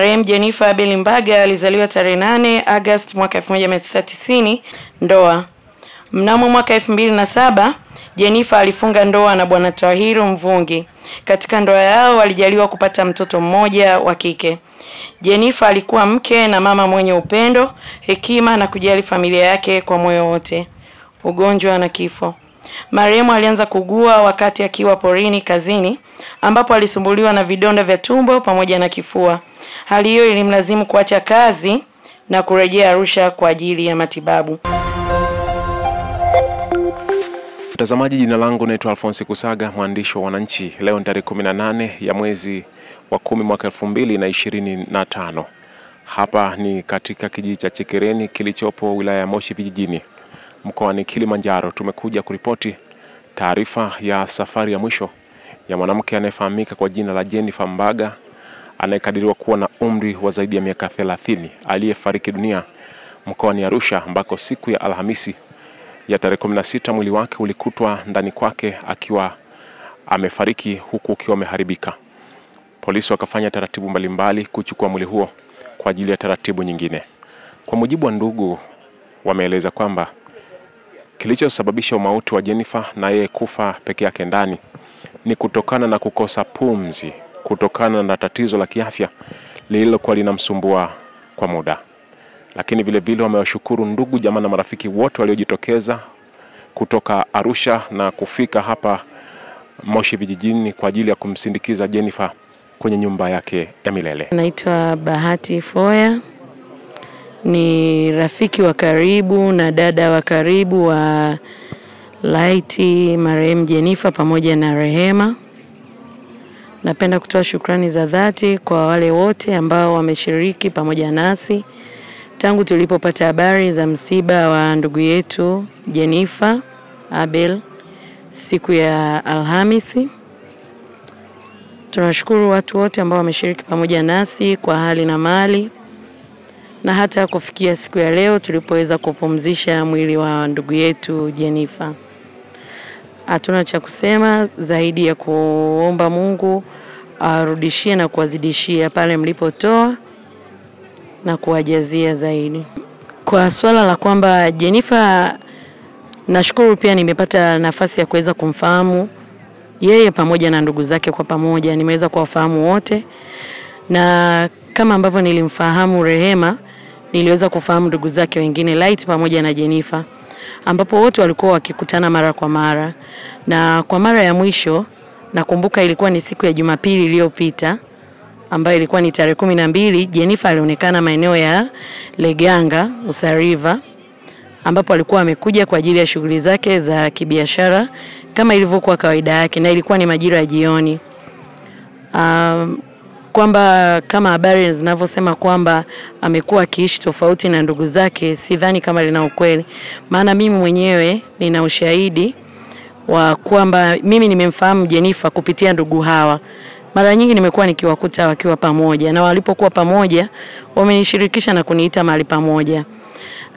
Marehemu Jennifer Abel Mbaga alizaliwa tarehe 8 Agosti mwaka 1990. Ndoa. Mnamo mwaka 2007 Jennifer alifunga ndoa na Bwana Tahiru Mvungi. Katika ndoa yao walijaliwa kupata mtoto mmoja wa kike. Jennifer alikuwa mke na mama mwenye upendo, hekima na kujali familia yake kwa moyo wote. Ugonjwa na kifo. Marehemu alianza kugua wakati akiwa porini kazini, ambapo alisumbuliwa na vidonda vya tumbo pamoja na kifua. Hali hiyo ilimlazimu kuacha kazi na kurejea Arusha kwa ajili ya matibabu. Mtazamaji, jina langu naitwa Alphonse Kusaga, mwandishi wa Wananchi. Leo ni tarehe 18 ya mwezi wa 10 mwaka 2025. Hapa ni katika kijiji cha Chekereni kilichopo wilaya ya Moshi vijijini, mkoani Kilimanjaro. Tumekuja kuripoti taarifa ya safari ya mwisho ya mwanamke anayefahamika kwa jina la Jennifer Mbaga, anayekadiriwa kuwa na umri wa zaidi ya miaka 30, aliyefariki dunia mkoani Arusha, ambako siku ya Alhamisi ya tarehe 16 mwili wake ulikutwa ndani kwake akiwa amefariki, huku ukiwa umeharibika. Polisi wakafanya taratibu mbalimbali kuchukua mwili huo kwa ajili ya taratibu nyingine. Kwa mujibu wa ndugu, wameeleza kwamba kilichosababisha umauti wa Jennifer na yeye kufa peke yake ndani ni kutokana na kukosa pumzi, kutokana na tatizo la kiafya lililokuwa linamsumbua kwa muda. Lakini vile vile wamewashukuru ndugu, jamaa na marafiki wote waliojitokeza kutoka Arusha na kufika hapa Moshi vijijini kwa ajili ya kumsindikiza Jennifer kwenye nyumba yake ya milele. Naitwa Bahati Foya, ni rafiki wa karibu na dada wa karibu wa laiti marehemu Jennifer pamoja na Rehema. Napenda kutoa shukrani za dhati kwa wale wote ambao wameshiriki pamoja nasi tangu tulipopata habari za msiba wa ndugu yetu Jennifer Abel siku ya Alhamisi. Tunashukuru watu wote ambao wameshiriki pamoja nasi kwa hali na mali, na hata kufikia siku ya leo tulipoweza kupumzisha mwili wa ndugu yetu Jennifer. Hatuna cha kusema zaidi ya kuomba Mungu arudishie na kuwazidishia pale mlipotoa na kuwajazia zaidi. Kwa swala la kwamba Jennifer, nashukuru pia nimepata nafasi ya kuweza kumfahamu yeye pamoja na ndugu zake kwa pamoja. Nimeweza kuwafahamu wote, na kama ambavyo nilimfahamu Rehema, niliweza kufahamu ndugu zake wengine Light pamoja na Jennifer, ambapo wote walikuwa wakikutana mara kwa mara. Na kwa mara ya mwisho nakumbuka ilikuwa ni siku ya Jumapili iliyopita, ambayo ilikuwa ni tarehe 12. Jennifer alionekana maeneo ya Leganga, Usariva, ambapo alikuwa amekuja kwa ajili ya shughuli zake za kibiashara kama ilivyokuwa kawaida yake, na ilikuwa ni majira ya jioni. Kwamba kama habari zinavyosema kwamba amekuwa akiishi tofauti na ndugu zake, sidhani kama lina ukweli. Maana mimi mwenyewe nina ushahidi wa kwamba mimi nimemfahamu Jennifer kupitia ndugu hawa. Mara nyingi nimekuwa nikiwakuta wakiwa pamoja, na walipokuwa pamoja wamenishirikisha na kuniita mahali pamoja.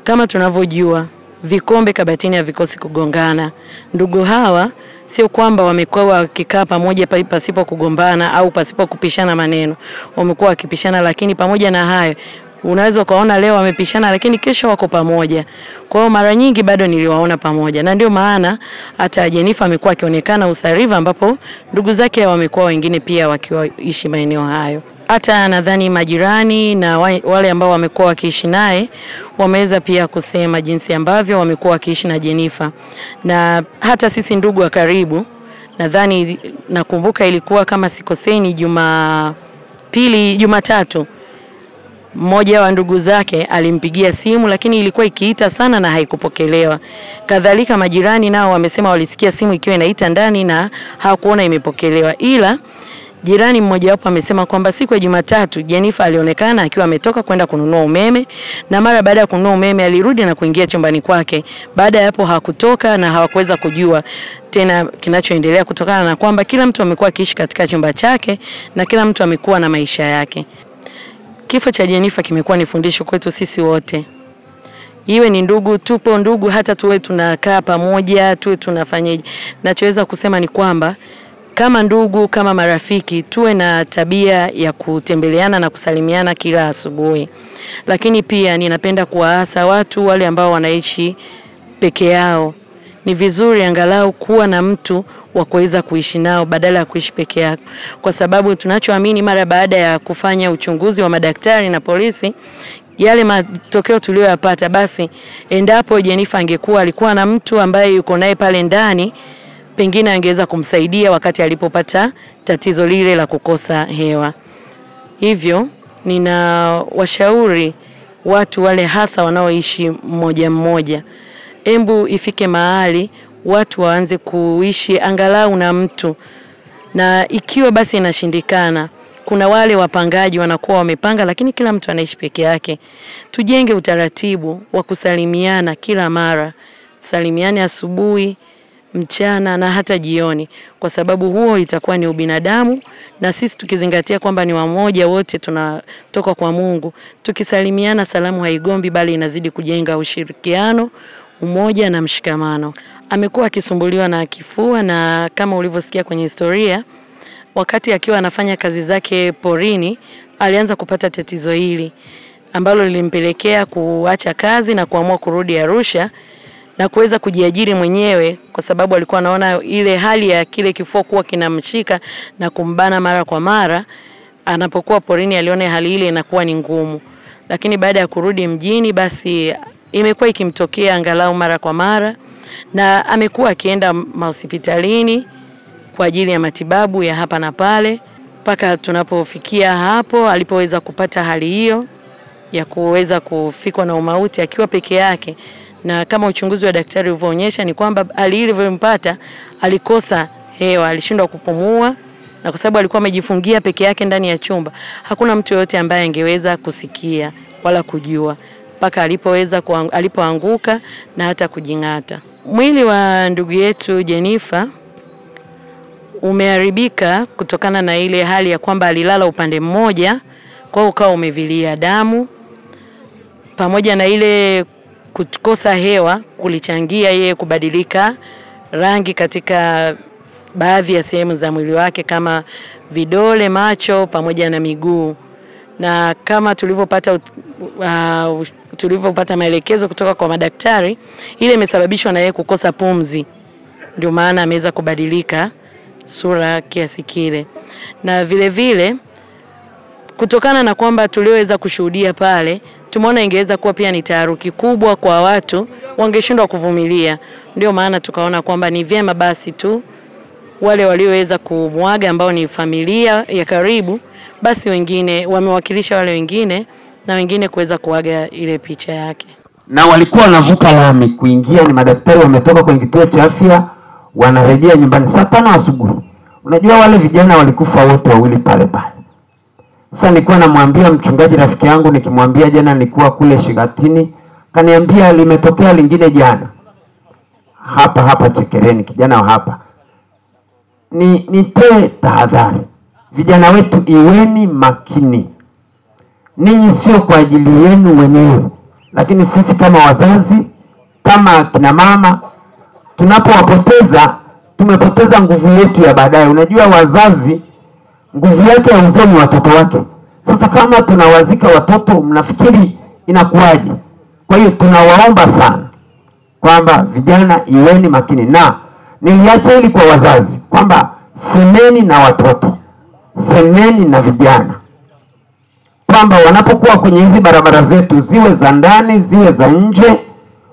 Kama tunavyojua, vikombe kabatini havikosi kugongana. Ndugu hawa sio kwamba wamekuwa wakikaa pamoja pasipo kugombana au pasipo kupishana maneno. Wamekuwa wakipishana, lakini pamoja na hayo unaweza kuona leo wamepishana lakini kesho wako pamoja. Kwa hiyo mara nyingi bado niliwaona pamoja, na ndio maana hata Jennifer amekuwa akionekana Usariva, ambapo ndugu zake wamekuwa wengine pia wakiishi maeneo hayo. Hata nadhani majirani na wale ambao wamekuwa wakiishi naye wameweza pia kusema jinsi ambavyo wamekuwa wakiishi na Jennifer. Na hata sisi ndugu wa karibu, nadhani nakumbuka ilikuwa kama sikoseni Jumatatu, mmoja wa ndugu zake alimpigia simu, lakini ilikuwa ikiita sana na haikupokelewa. Kadhalika majirani nao wamesema walisikia simu ikiwa inaita ndani na hawakuona imepokelewa. Ila jirani mmoja wapo amesema kwamba siku ya Jumatatu Jennifer alionekana akiwa ametoka kwenda kununua umeme, na mara baada ya kununua umeme alirudi na kuingia chumbani kwake. Baada ya hapo hakutoka na hawakuweza kujua tena kinachoendelea, kutokana na kwamba kila mtu amekuwa akiishi katika chumba chake na kila mtu amekuwa na maisha yake. Kifo cha Jennifer kimekuwa ni fundisho kwetu sisi wote. Iwe ni ndugu, tupo ndugu, hata tuwe tunakaa pamoja, tuwe tunafanyaje. Nachoweza kusema ni kwamba kama ndugu, kama marafiki, tuwe na tabia ya kutembeleana na kusalimiana kila asubuhi. Lakini pia ninapenda kuwaasa watu wale ambao wanaishi peke yao, ni vizuri angalau kuwa na mtu wa kuweza kuishi nao badala ya kuishi peke yako, kwa sababu tunachoamini mara baada ya kufanya uchunguzi wa madaktari na polisi, yale matokeo tuliyoyapata, basi endapo Jennifer alikuwa na mtu ambaye yuko naye pale ndani, pengine angeweza kumsaidia wakati alipopata tatizo lile la kukosa hewa. Hivyo ninawashauri watu wale hasa wanaoishi mmoja mmoja, embu ifike mahali watu waanze kuishi angalau na mtu, na ikiwa basi inashindikana, kuna wale wapangaji wanakuwa wamepanga lakini kila mtu anaishi peke yake. Tujenge utaratibu wa kusalimiana kila mara, salimiane asubuhi, mchana na hata jioni, kwa sababu huo itakuwa ni ubinadamu, na sisi tukizingatia kwamba ni wamoja wote tunatoka kwa Mungu, tukisalimiana salamu haigombi bali inazidi kujenga ushirikiano, umoja na mshikamano. Amekuwa akisumbuliwa na kifua, na kama ulivyosikia kwenye historia, wakati akiwa anafanya kazi zake porini alianza kupata tatizo hili ambalo lilimpelekea kuacha kazi na kuamua kurudi Arusha na kuweza kujiajiri mwenyewe, kwa sababu alikuwa anaona ile hali ya kile kifua kuwa kinamshika na kumbana mara kwa mara. Anapokuwa porini aliona hali ile inakuwa ni ngumu, lakini baada ya kurudi mjini basi imekuwa ikimtokea angalau mara kwa mara, na amekuwa akienda hospitalini kwa ajili ya matibabu ya hapa na pale, mpaka tunapofikia hapo alipoweza kupata hali hiyo ya kuweza kufikwa na umauti akiwa peke yake. Na kama uchunguzi wa daktari ulivyoonyesha ni kwamba hali ile iliyompata, alikosa hewa, alishindwa kupumua, na kwa sababu alikuwa amejifungia peke yake ndani ya chumba, hakuna mtu yote ambaye angeweza kusikia wala kujua, mpaka alipoanguka na hata kujing'ata. Mwili wa ndugu yetu Jennifer umeharibika kutokana na ile hali ya kwamba alilala upande mmoja, kwa ukao umevilia damu, pamoja na ile kukosa hewa kulichangia yeye kubadilika rangi katika baadhi ya sehemu za mwili wake kama vidole, macho pamoja na miguu. Na kama tulivyopata maelekezo kutoka kwa madaktari, ile imesababishwa na yeye kukosa pumzi, ndio maana ameweza kubadilika sura kiasi kile. Na vile vile kutokana na kwamba tuliweza kushuhudia pale, tumeona ingeweza kuwa pia ni taharuki kubwa kwa watu, wangeshindwa kuvumilia. Ndio maana tukaona kwamba ni vyema basi tu wale walioweza kumwaga ambao ni familia ya karibu, basi wengine wamewakilisha wale wengine, na wengine kuweza kuaga ile picha yake. Na walikuwa wanavuka lami kuingia, ni madaktari wametoka kwenye kituo cha afya wanarejea nyumbani saa 5 asubuhi. Unajua wale vijana walikufa wote wawili pale pale. Sasa nilikuwa namwambia mchungaji rafiki yangu, nikimwambia jana nilikuwa kule Shigatini, kaniambia limetokea lingine jana hapa Chekereni, kijana wa hapa. Nitoe tahadhari, vijana wetu iweni makini. Ninyi sio kwa ajili yenu wenyewe, lakini sisi kama wazazi, kama kina mama, tunapowapoteza tumepoteza nguvu yetu ya baadaye. Unajua wazazi nguvu yake ya uzee ni watoto wake. Sasa kama tunawazika watoto, mnafikiri inakuwaje? Kwa hiyo tunawaomba sana kwamba vijana iweni makini, na niliacha hili kwa wazazi kwamba semeni na watoto, semeni na vijana, kwamba wanapokuwa kwenye hizi barabara zetu, ziwe za ndani ziwe za nje,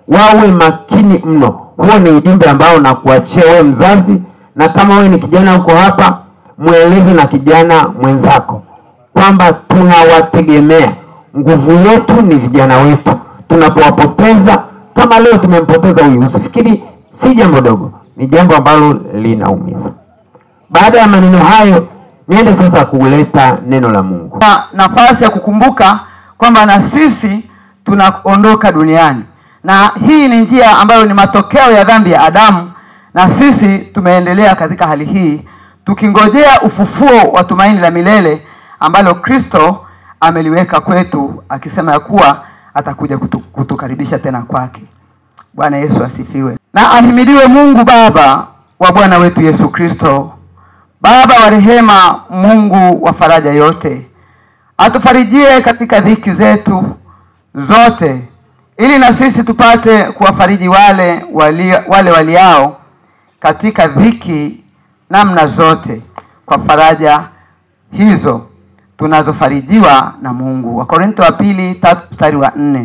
wawe makini mno. Huo ni ujumbe ambao nakuachia wewe mzazi, na kama wewe ni kijana uko hapa, mueleze na kijana mwenzako kwamba tunawategemea. Nguvu yetu ni vijana wetu. Tunapowapoteza, kama leo tumempoteza huyu, usifikiri si jambo dogo, ni jambo ambalo linaumiza. Baada ya maneno hayo, niende sasa kuleta neno la Mungu. Nafasi ya kukumbuka kwamba na sisi tunaondoka duniani, na hii ni njia ambayo ni matokeo ya dhambi ya Adamu, na sisi tumeendelea katika hali hii tukingojea ufufuo wa tumaini la milele ambalo Kristo ameliweka kwetu, akisema ya kuwa atakuja kutukaribisha tena kwake. Bwana Yesu asifiwe. Na ahimidiwe Mungu Baba wa Bwana wetu Yesu Kristo, Baba wa rehema, Mungu wa faraja yote, atufarijie katika dhiki zetu zote, ili na sisi tupate kuwafariji wale waliao katika dhiki namna zote, kwa faraja hizo tunazofarijiwa na Mungu. Wakorintho wa pili 3 mstari wa 4.